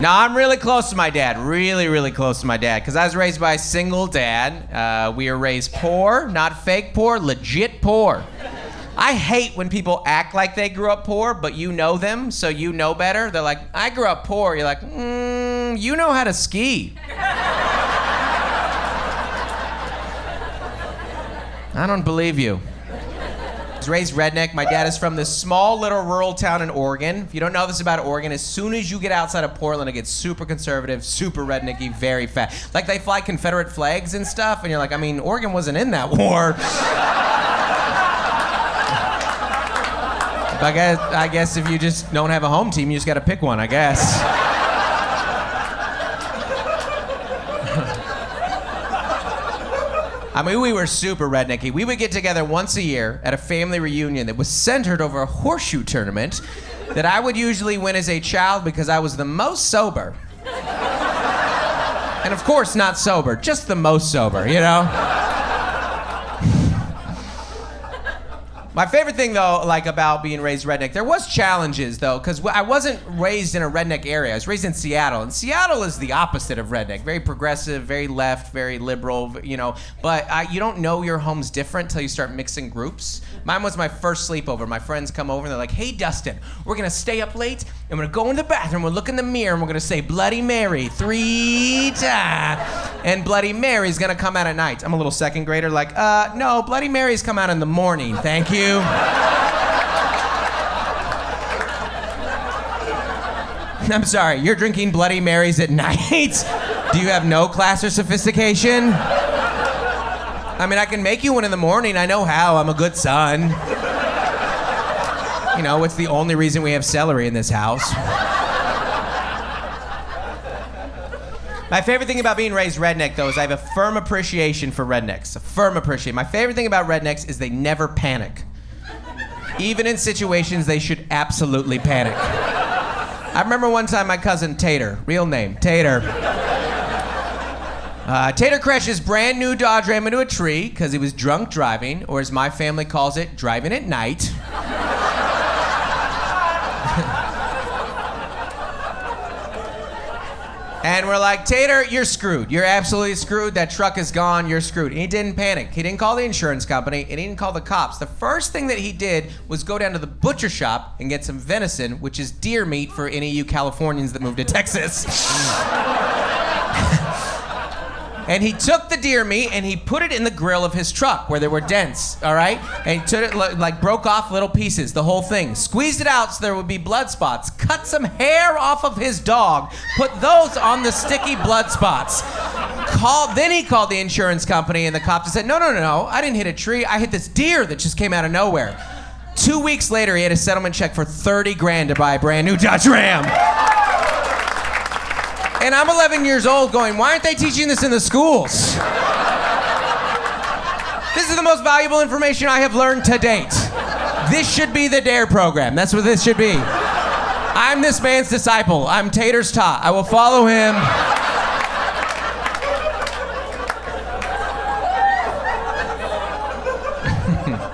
No, I'm really close to my dad. Really, really close to my dad. Because I was raised by a single dad. We were raised poor, not fake poor, legit poor. I hate when people act like they grew up poor, but you know them, so you know better. They're like, I grew up poor. You're like, you know how to ski. I don't believe you. I was raised redneck. My dad is from this small little rural town in Oregon. If you don't know this about Oregon, as soon as you get outside of Portland, it gets super conservative, super rednecky, very fast. Like they fly Confederate flags and stuff, and you're like, I mean, Oregon wasn't in that war. I guess if you just don't have a home team, you just got to pick one, I guess. I mean, we were super rednecky. We would get together once a year at a family reunion that was centered over a horseshoe tournament that I would usually win as a child because I was the most sober. And of course, not sober, just the most sober, you know? My favorite thing, though, like about being raised redneck, there was challenges, though, because I wasn't raised in a redneck area. I was raised in Seattle, and Seattle is the opposite of redneck. Very progressive, very left, very liberal, you know. But you don't know your home's different until you start mixing groups. Mine was my first sleepover. My friends come over, and they're like, hey, Dustin, we're going to stay up late, and we're going to go in the bathroom, we'll look in the mirror, and we're going to say Bloody Mary 3 times. And Bloody Mary's going to come out at night. I'm a little second grader, like, no, Bloody Mary's come out in the morning, thank you. I'm sorry, you're drinking Bloody Marys at night? Do you have no class or sophistication? I mean, I can make you one in the morning. I know how. I'm a good son. You know, it's the only reason we have celery in this house. My favorite thing about being raised redneck, though, is I have a firm appreciation for rednecks. A firm appreciation. My favorite thing about rednecks is they never panic. Even in situations they should absolutely panic. I remember one time my cousin Tater, real name, Tater. Tater crashed his brand new Dodge Ram into a tree because he was drunk driving, or as my family calls it, driving at night. And we're like, Tater, you're screwed. You're absolutely screwed. That truck is gone. You're screwed. And he didn't panic. He didn't call the insurance company, and he didn't call the cops. The first thing that he did was go down to the butcher shop and get some venison, which is deer meat for any of you Californians that moved to Texas. And he took the deer meat and he put it in the grill of his truck where there were dents, all right? And he took it, like broke off little pieces, the whole thing. Squeezed it out so there would be blood spots. Cut some hair off of his dog. Put those on the sticky blood spots. Then he called the insurance company and the cops said, no, I didn't hit a tree. I hit this deer that just came out of nowhere. 2 weeks later, he had a settlement check for $30,000 to buy a brand new Dodge Ram. And I'm 11 years old going, why aren't they teaching this in the schools? This is the most valuable information I have learned to date. This should be the DARE program. That's what this should be. I'm this man's disciple. I'm Tater's tot. I will follow him.